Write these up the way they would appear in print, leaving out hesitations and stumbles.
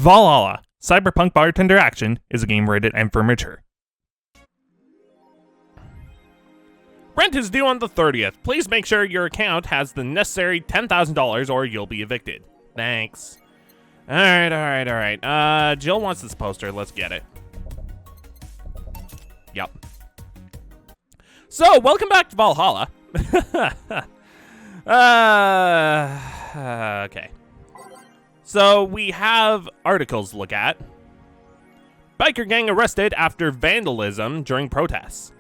Valhalla, Cyberpunk Bartender Action is a game rated M for mature. Rent is due on the 30th. Please make sure your account has the necessary $10,000 or you'll be evicted. Thanks. Alright. Jill wants this poster. Let's get it. Yep. So, welcome back to Valhalla. Okay. So, we have articles to look at. Biker gang arrested after vandalism during protests.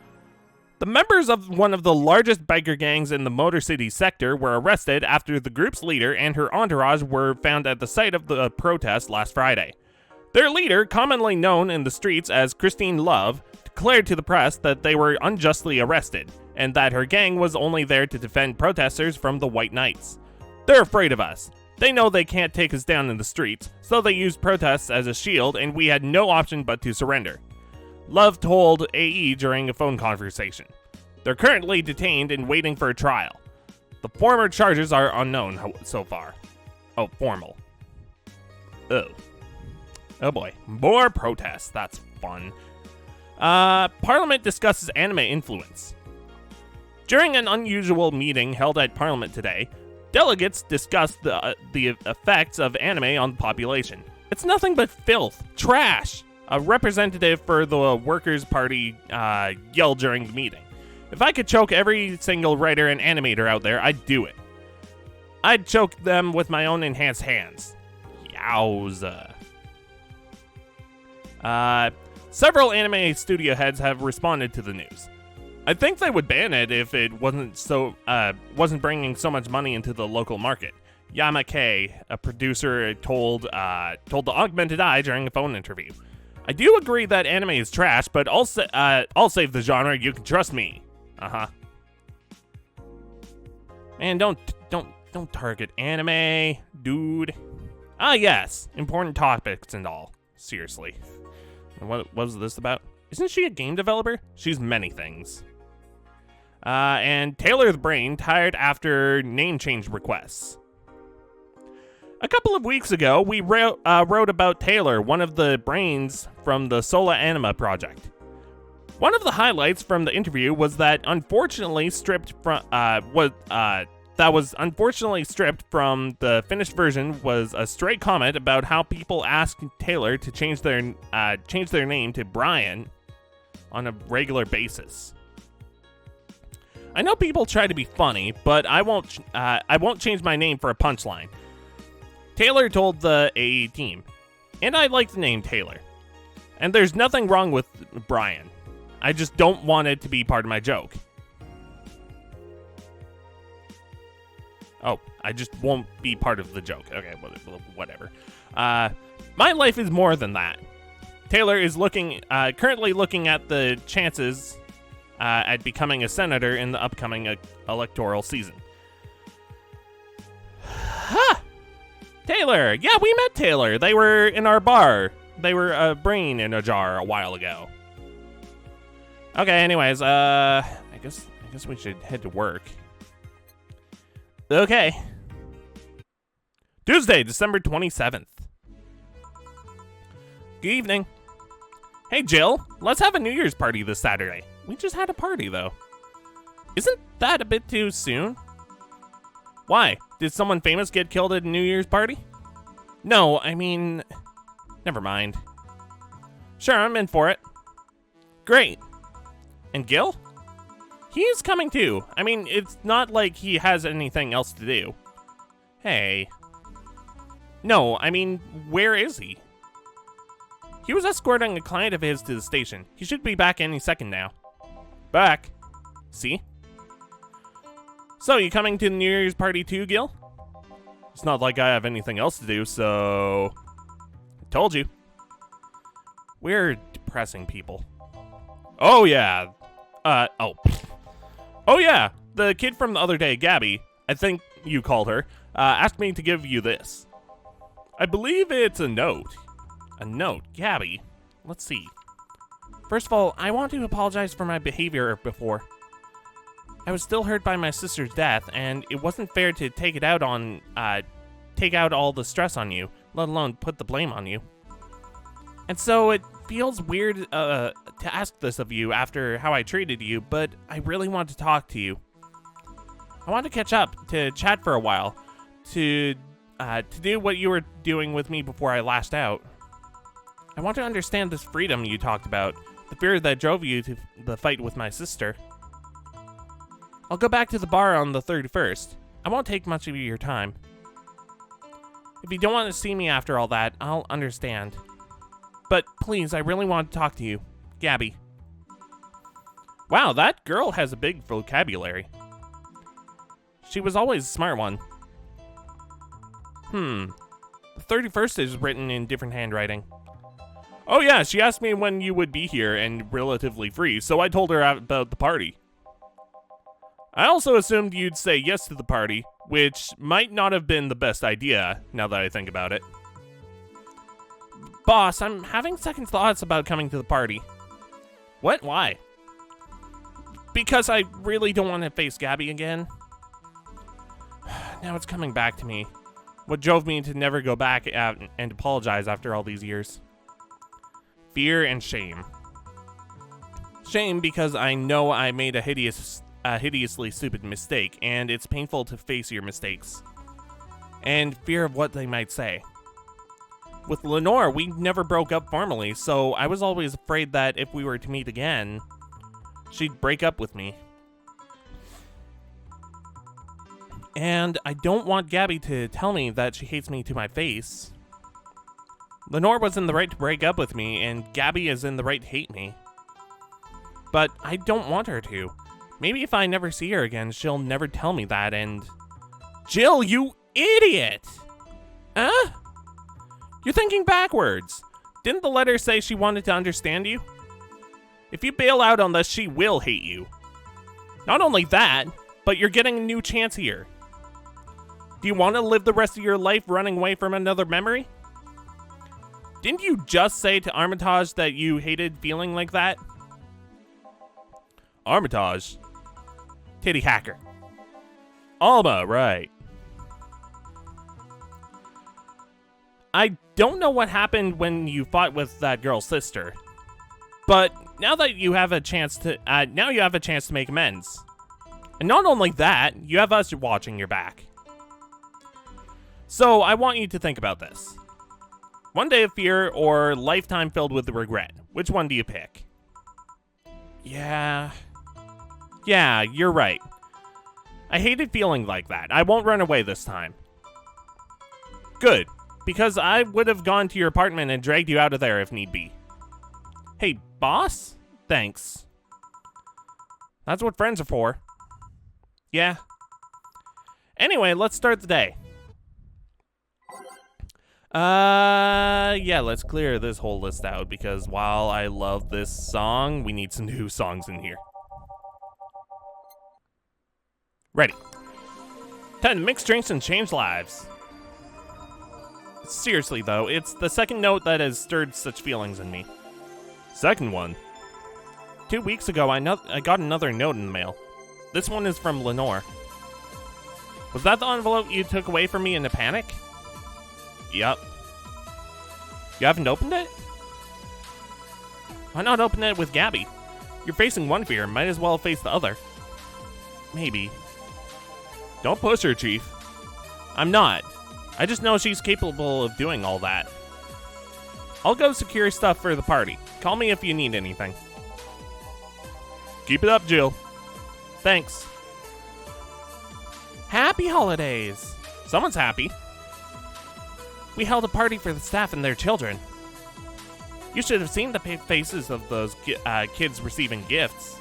The members of one of the largest biker gangs in the Motor City sector were arrested after the group's leader and her entourage were found at the site of the protest last Friday. Their leader, commonly known in the streets as Christine Love, declared to the press that they were unjustly arrested, and that her gang was only there to defend protesters from the White Knights. They're afraid of us. They know they can't take us down in the streets, so they used protests as a shield, and we had no option but to surrender. Love told AE during a phone conversation. They're currently detained and waiting for a trial. The former charges are unknown so far. Oh, formal. Oh boy. More protests. That's fun. Parliament discusses anime influence. During an unusual meeting held at Parliament today, delegates discussed the effects of anime on the population. It's nothing but filth, trash. A representative for the Workers' Party yelled during the meeting. If I could choke every single writer and animator out there, I'd do it. I'd choke them with my own enhanced hands. Yowza. Several anime studio heads have responded to the news. I think they would ban it if it wasn't bringing so much money into the local market. Yamake, a producer, told the Augmented Eye during a phone interview. I do agree that anime is trash, but I'll save the genre. You can trust me. Man, don't target anime, dude. Yes, important topics and all. Seriously. What was this about? Isn't she a game developer? She's many things. And Taylor the Brain tired after name change requests. A couple of weeks ago, we wrote about Taylor, one of the brains from the Sola Anima project. One of the highlights from the interview was that unfortunately stripped from the finished version was a stray comment about how people ask Taylor to change their name to Brian on a regular basis. I know people try to be funny, but I won't change my name for a punchline. Taylor told the AE team, and I like the name Taylor. And there's nothing wrong with Brian. I just don't want it to be part of my joke. Oh, I just won't be part of the joke. Okay, whatever. My life is more than that. Taylor is currently looking at the chances at becoming a senator in the upcoming electoral season. Ha! Taylor! Yeah, we met Taylor. They were in our bar. They were a brain in a jar a while ago. Okay, anyways, I guess we should head to work. Okay. Tuesday, December 27th. Good evening. Hey, Jill, let's have a New Year's party this Saturday. We just had a party, though. Isn't that a bit too soon? Why? Did someone famous get killed at a New Year's party? No, I mean... Never mind. Sure, I'm in for it. Great. And Gil? He's coming too. I mean, it's not like he has anything else to do. Hey. No, I mean, where is he? He was escorting a client of his to the station. He should be back any second now. Back. See? So, you coming to the New Year's party too, Gil? It's not like I have anything else to do, so... I told you. We're depressing people. Oh, yeah. Oh, yeah. The kid from the other day, Gabby, I think you called her, asked me to give you this. I believe it's a note. A note? Gabby? Let's see. First of all, I want to apologize for my behavior before. I was still hurt by my sister's death, and it wasn't fair to take out all the stress on you. let alone put the blame on you. And so it feels weird to ask this of you after how I treated you, but I really want to talk to you. I want to catch up, to chat for a while, to do what you were doing with me before I lashed out. I want to understand this freedom you talked about, the fear that drove you to the fight with my sister. I'll go back to the bar on the 31st. I won't take much of your time. If you don't want to see me after all that, I'll understand. But please, I really want to talk to you. Gabby. Wow, that girl has a big vocabulary. She was always a smart one. The 31st is written in different handwriting. Oh yeah, she asked me when you would be here and relatively free, so I told her about the party. I also assumed you'd say yes to the party, which might not have been the best idea, now that I think about it. Boss, I'm having second thoughts about coming to the party. What? Why? Because I really don't want to face Gabby again. Now it's coming back to me. What drove me to never go back and apologize after all these years. Fear and shame. Shame because I know I made a hideously stupid mistake, and it's painful to face your mistakes. And fear of what they might say. With Lenore, we never broke up formally, so I was always afraid that if we were to meet again, she'd break up with me. And I don't want Gabby to tell me that she hates me to my face. Lenore was in the right to break up with me, and Gabby is in the right to hate me. But I don't want her to. Maybe if I never see her again, she'll never tell me that, and... Jill, you idiot! Huh? You're thinking backwards. Didn't the letter say she wanted to understand you? If you bail out on this, she will hate you. Not only that, but you're getting a new chance here. Do you want to live the rest of your life running away from another memory? Didn't you just say to Armitage that you hated feeling like that? Armitage? Titty hacker. Alma, right. I don't know what happened when you fought with that girl's sister, but now that you have a chance to, make amends. And not only that, you have us watching your back. So I want you to think about this. One day of fear or lifetime filled with regret. Which one do you pick? Yeah, you're right. I hated feeling like that. I won't run away this time. Good, because I would have gone to your apartment and dragged you out of there if need be. Hey, boss? Thanks. That's what friends are for. Yeah. Anyway, let's start the day. Yeah, let's clear this whole list out, because while I love this song, we need some new songs in here. Ready. Time to mix drinks and change lives. Seriously though, it's the second note that has stirred such feelings in me. Second one. 2 weeks ago, I got another note in the mail. This one is from Lenore. Was that the envelope you took away from me in a panic? Yep. You haven't opened it? Why not open it with Gabby? You're facing one fear, might as well face the other. Maybe. Don't push her, Chief. I'm not. I just know she's capable of doing all that. I'll go secure stuff for the party. Call me if you need anything. Keep it up, Jill. Thanks. Happy holidays! Someone's happy. We held a party for the staff and their children. You should have seen the faces of those kids receiving gifts.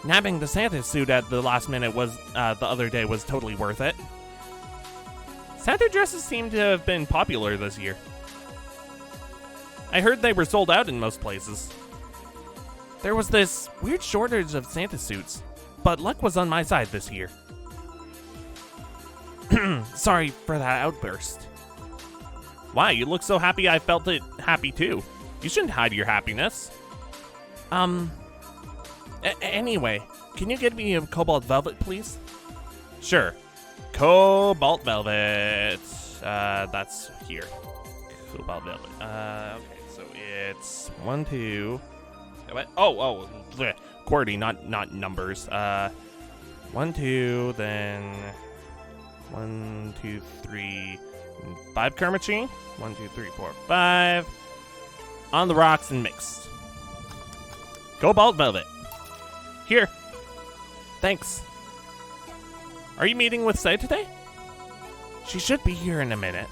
Nabbing the Santa suit at the last minute the other day was totally worth it. Santa dresses seem to have been popular this year. I heard they were sold out in most places. There was this weird shortage of Santa suits, but luck was on my side this year. Sorry for that outburst. Why, you look so happy I felt it happy too. You shouldn't hide your happiness. Anyway, can you get me a cobalt velvet, please? Sure. Cobalt velvet. That's here. Cobalt velvet. Okay, so it's 1, 2. What? Oh, bleh. QWERTY, not numbers. 1, 2, then 1, 2, 3, 5 Kermachine. 1, 2, 3, 4, 5. On the rocks and mixed. Cobalt velvet. Here. Thanks. Are you meeting with Sei today? She should be here in a minute.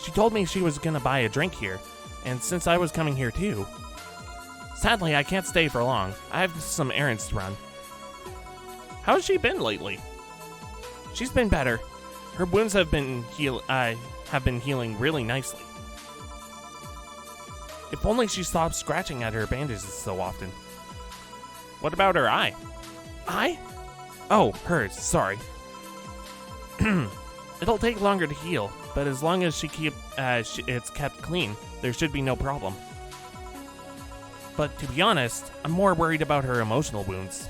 She told me she was gonna buy a drink here, and since I was coming here too. Sadly, I can't stay for long. I have some errands to run. How has she been lately? She's been better. Her wounds have been healing really nicely. If only she stopped scratching at her bandages so often. What about her eye? Eye? Oh, hers. Sorry. It'll take longer to heal, but as long as it's kept clean, there should be no problem. But to be honest, I'm more worried about her emotional wounds.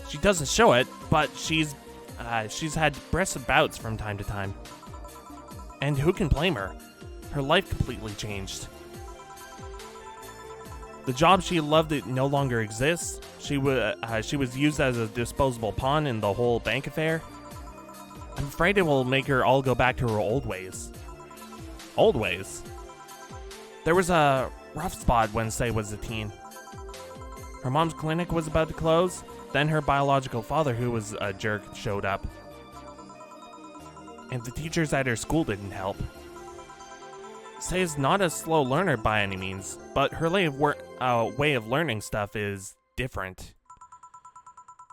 She doesn't show it, but she's had depressive bouts from time to time. And who can blame her? Her life completely changed. The job she loved it no longer exists. She was used as a disposable pawn in the whole bank affair. I'm afraid it will make her all go back to her old ways. Old ways? There was a rough spot when Sei was a teen. Her mom's clinic was about to close, then her biological father, who was a jerk, showed up. And the teachers at her school didn't help. Sei is not a slow learner by any means, but her way of learning stuff is different.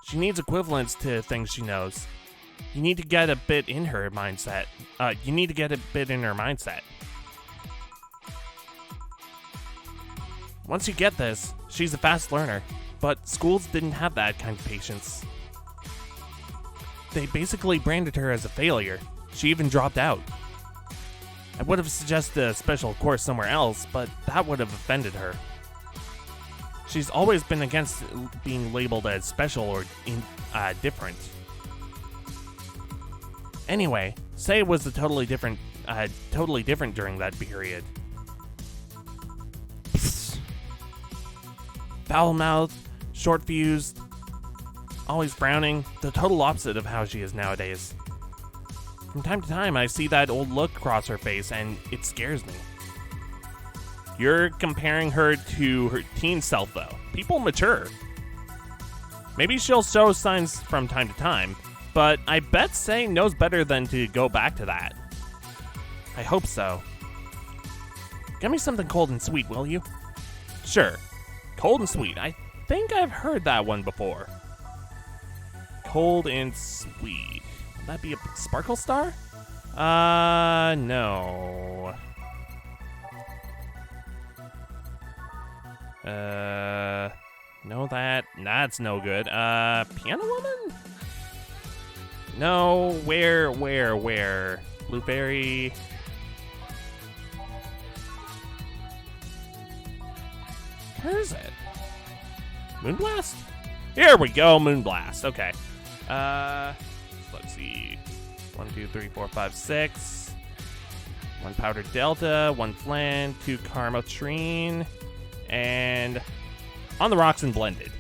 She needs equivalents to things she knows. You need to get a bit in her mindset. Once you get this, she's a fast learner, but schools didn't have that kind of patience. They basically branded her as a failure. She even dropped out. I would have suggested a special course somewhere else, but that would have offended her. She's always been against being labeled as special or different. Anyway, Sei was totally different during that period. Foul-mouthed, short-fused, always frowning, the total opposite of how she is nowadays. From time to time, I see that old look cross her face, and it scares me. You're comparing her to her teen self, though. People mature. Maybe she'll show signs from time to time, but I bet Sei knows better than to go back to that. I hope so. Get me something cold and sweet, will you? Sure. Cold and sweet. I think I've heard that one before. Cold and sweet. Would that be a Sparkle Star? No. No, that's no good. Piano Woman? No, where? Blueberry. Where is it? Moonblast? Here we go, Moonblast. Okay. Let's see. 1, 2, 3, 4, 5, 6. 1 Powdered Delta, 1 Flan, 2 Carmotrine, and On the Rocks and Blended.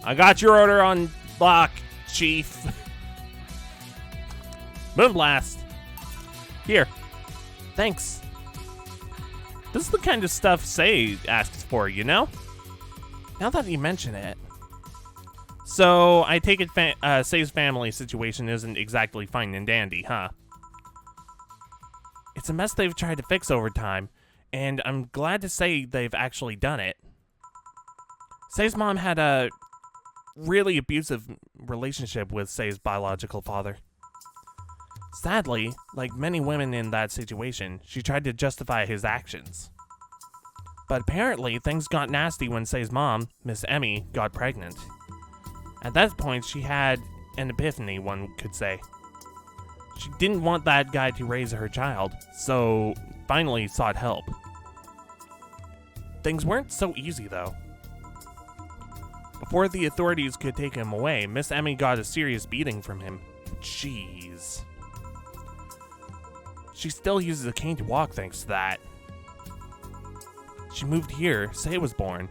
I got your order on lock, Chief. Moonblast. Here. Thanks. This is the kind of stuff Sei asks for, you know? Now that you mention it. So, I take it Sei's family situation isn't exactly fine and dandy, huh? It's a mess they've tried to fix over time, and I'm glad to say they've actually done it. Sei's mom had a really abusive relationship with Sei's biological father. Sadly, like many women in that situation, she tried to justify his actions. But apparently, things got nasty when Sei's mom, Miss Emmy, got pregnant. At that point, she had an epiphany, one could say. She didn't want that guy to raise her child, so finally sought help. Things weren't so easy, though. Before the authorities could take him away, Miss Emmy got a serious beating from him. Jeez. She still uses a cane to walk thanks to that. She moved here. Sei was born.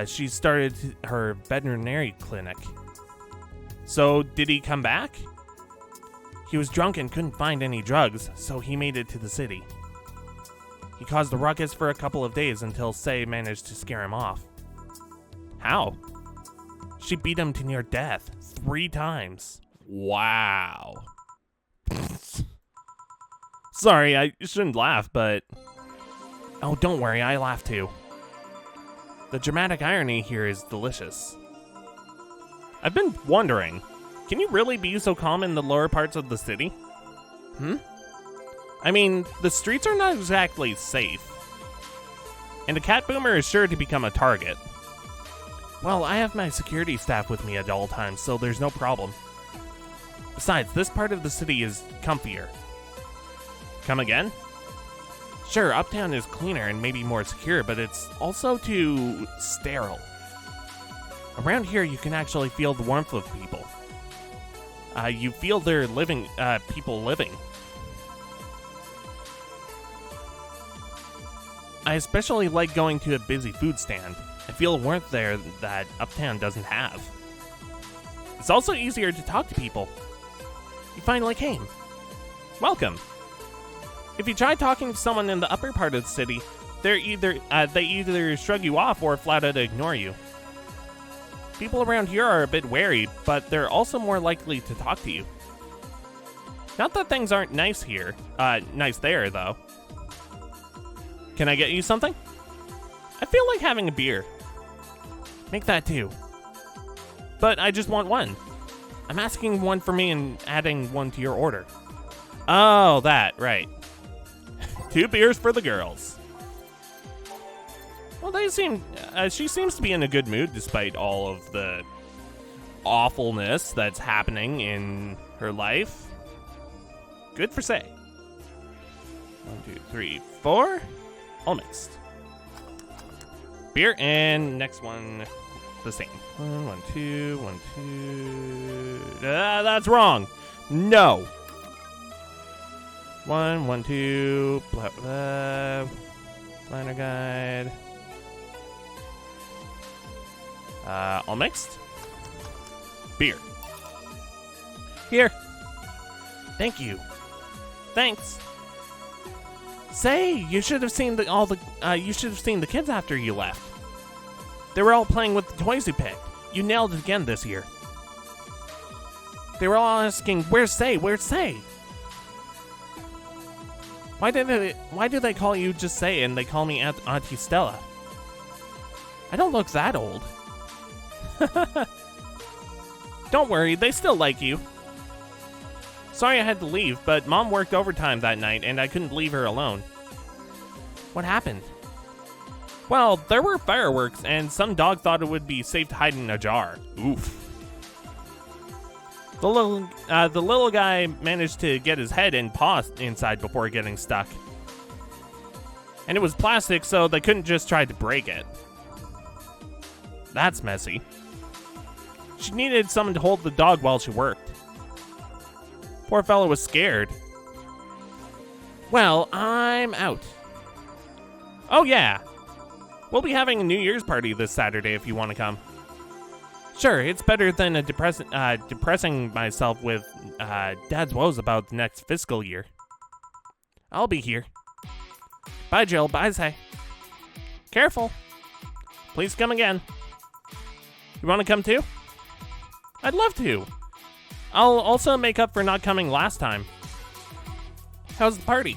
She started her veterinary clinic. So, did he come back? He was drunk and couldn't find any drugs, so he made it to the city. He caused a ruckus for a couple of days until Sei managed to scare him off. How? She beat him to near death 3 times. Wow. Sorry, I shouldn't laugh, but... Oh, don't worry, I laugh too. The dramatic irony here is delicious. I've been wondering, can you really be so calm in the lower parts of the city? I mean, the streets are not exactly safe. And a cat boomer is sure to become a target. Well, I have my security staff with me at all times, so there's no problem. Besides, this part of the city is comfier. Come again? Sure, Uptown is cleaner and maybe more secure, but it's also too sterile. Around here, you can actually feel the warmth of people. You feel they're living, people living. I especially like going to a busy food stand. I feel a warmth there that Uptown doesn't have. It's also easier to talk to people. You finally came. Welcome. If you try talking to someone in the upper part of the city, they either shrug you off or flat out ignore you. People around here are a bit wary, but they're also more likely to talk to you. Not that things aren't nice here. Nice there, though. Can I get you something? I feel like having a beer. Make that 2. But I just want 1. I'm asking 1 for me and adding 1 to your order. Oh, that, right. 2 beers for the girls. Well, she seems to be in a good mood despite all of the awfulness that's happening in her life. Good for Sei. 1, 2, 3, 4. All mixed. Beer and next one the same. 1, 1, 2, 1, 2. That's wrong. No. 1, 1, 2. Blah, blah. Liner guide. All mixed. Beer. Here. Thank you. Thanks. Sei, you should have seen the kids after you left. They were all playing with the toys you picked. You nailed it again this year. They were all asking, "Where's Sei? Where's Sei?" Why do they call you just Sei and they call me Auntie Stella? I don't look that old. Don't worry, they still like you. Sorry I had to leave, but Mom worked overtime that night and I couldn't leave her alone. What happened? Well, there were fireworks and some dog thought it would be safe to hide in a jar. Oof. The little guy managed to get his head and paw inside before getting stuck. And it was plastic, so they couldn't just try to break it. That's messy. She needed someone to hold the dog while she worked. Poor fellow was scared. Well, I'm out. Oh yeah. We'll be having a New Year's party this Saturday if you want to come. Sure, it's better than depressing myself with Dad's woes about the next fiscal year. I'll be here. Bye, Jill. Bye, Sei. Careful. Please come again. You want to come too? I'd love to. I'll also make up for not coming last time. How's the party?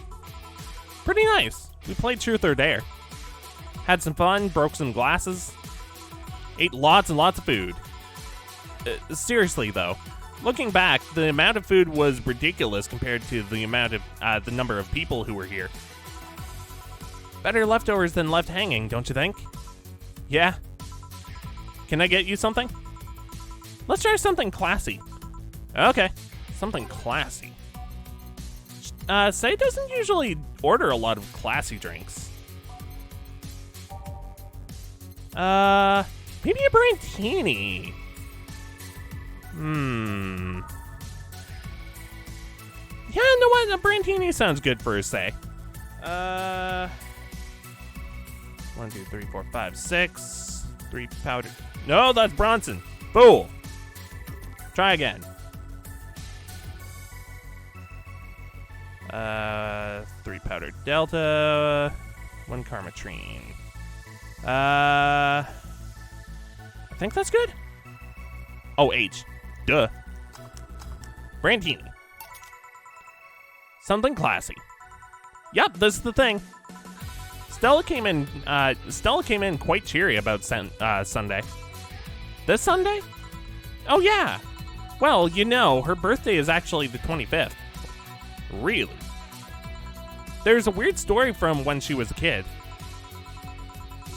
Pretty nice. We played Truth or Dare. Had some fun, broke some glasses. Ate lots and lots of food. Seriously though, looking back, the amount of food was ridiculous compared to the amount of the number of people who were here. Better leftovers than left hanging, don't you think? Yeah. Can I get you something? Let's try something classy. Okay, something classy. Sei doesn't usually order a lot of classy drinks. Maybe a Brantini. Yeah, you know what? A Brantini sounds good for a Sei. 1, 2, 3, 4, 5, 6. 3 powder. No, that's Bronson. Fool. Try again. 3 powder Delta. 1 Karmatrine. I think that's good. Oh, H. Duh. Brantini. Something classy. Yep, this is the thing. Stella came in quite cheery about Sunday. This Sunday? Oh yeah. Well, you know, her birthday is actually the 25th. Really? There's a weird story from when she was a kid.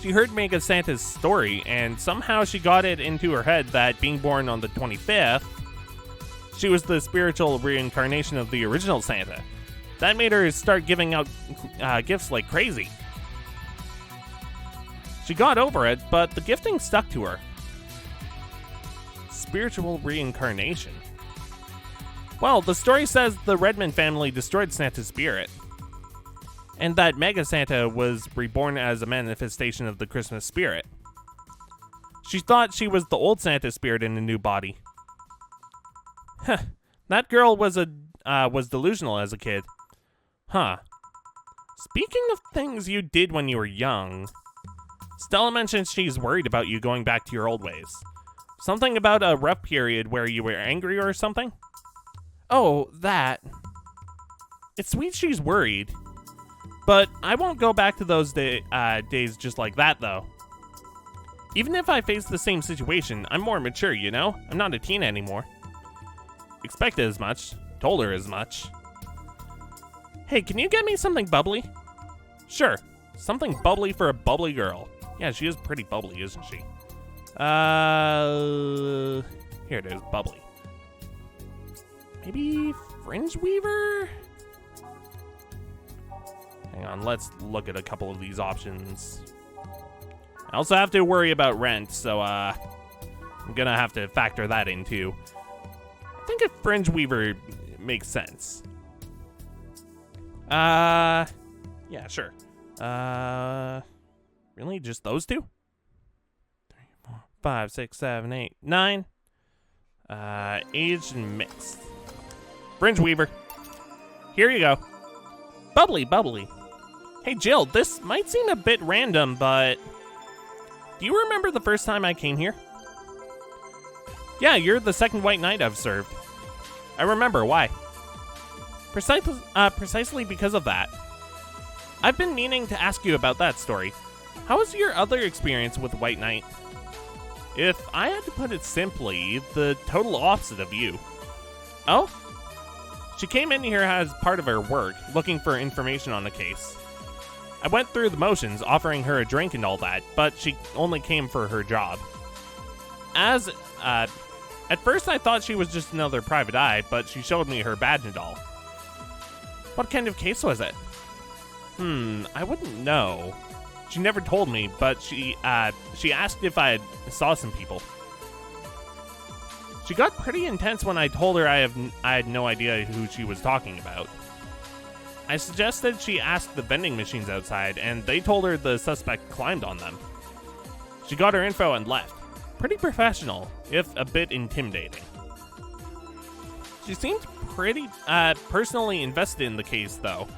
She heard Mega Santa's story, and somehow she got it into her head that being born on the 25th, she was the spiritual reincarnation of the original Santa. That made her start giving out gifts like crazy. She got over it, but the gifting stuck to her. Spiritual reincarnation. Well, the story says the Redmond family destroyed Santa's spirit, and that Mega Santa was reborn as a manifestation of the Christmas spirit. She thought she was the old Santa spirit in a new body. Huh. That girl was delusional as a kid. Huh. Speaking of things you did when you were young, Stella mentions she's worried about you going back to your old ways. Something about a rough period where you were angry or something? Oh, that. It's sweet she's worried. But I won't go back to those days just like that, though. Even if I face the same situation, I'm more mature, you know? I'm not a teen anymore. Expected as much. Told her as much. Hey, can you get me something bubbly? Sure. Something bubbly for a bubbly girl. Yeah, she is pretty bubbly, isn't she? Here it is, bubbly. Maybe Fringe Weaver? Hang on, let's look at a couple of these options. I also have to worry about rent, so I'm gonna have to factor that in too. I think a Fringe Weaver makes sense. Yeah, sure. Really? Just those two? 3, 4, 5, 6, 7, 8, 9. Aged and mixed. Fringe Weaver. Here you go. Bubbly, bubbly. Hey, Jill, this might seem a bit random, but do you remember the first time I came here? Yeah, you're the second white knight I've served. I remember. Why? Precisely because of that. I've been meaning to ask you about that story. How was your other experience with White Knight? If I had to put it simply, the total opposite of you. Oh? She came in here as part of her work, looking for information on the case. I went through the motions, offering her a drink and all that, but she only came for her job. At first I thought she was just another private eye, but she showed me her badge and all. What kind of case was it? I wouldn't know. She never told me, but she asked if I saw some people. She got pretty intense when I told her I had no idea who she was talking about. I suggested she ask the vending machines outside, and they told her the suspect climbed on them. She got her info and left. Pretty professional, if a bit intimidating. She seemed pretty personally invested in the case, though.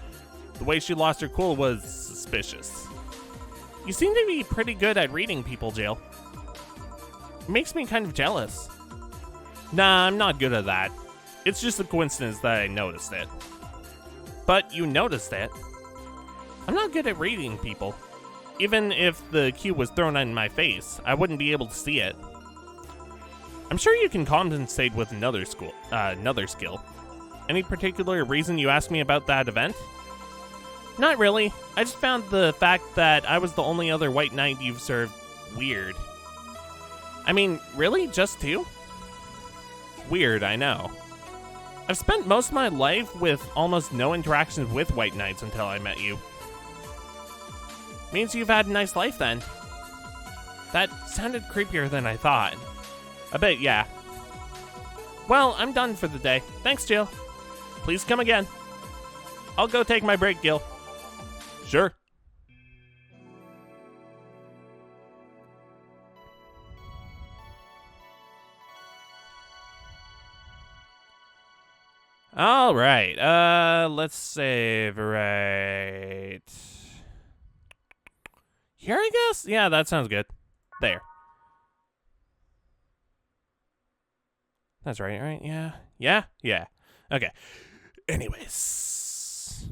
The way she lost her cool was suspicious. You seem to be pretty good at reading people, Jill. It makes me kind of jealous. Nah, I'm not good at that. It's just a coincidence that I noticed it. But you noticed it. I'm not good at reading people. Even if the cue was thrown in my face, I wouldn't be able to see it. I'm sure you can compensate with another skill. Any particular reason you asked me about that event? Not really. I just found the fact that I was the only other white knight you've served weird. I mean, really? Just two? Weird, I know. I've spent most of my life with almost no interactions with white knights until I met you. Means you've had a nice life then. That sounded creepier than I thought. A bit, yeah. Well, I'm done for the day. Thanks, Jill. Please come again. I'll go take my break, Gil. Sure. All right. Let's save right here, I guess. Yeah, that sounds good. There. That's right, right? Yeah. Yeah? Yeah. Okay. Anyways.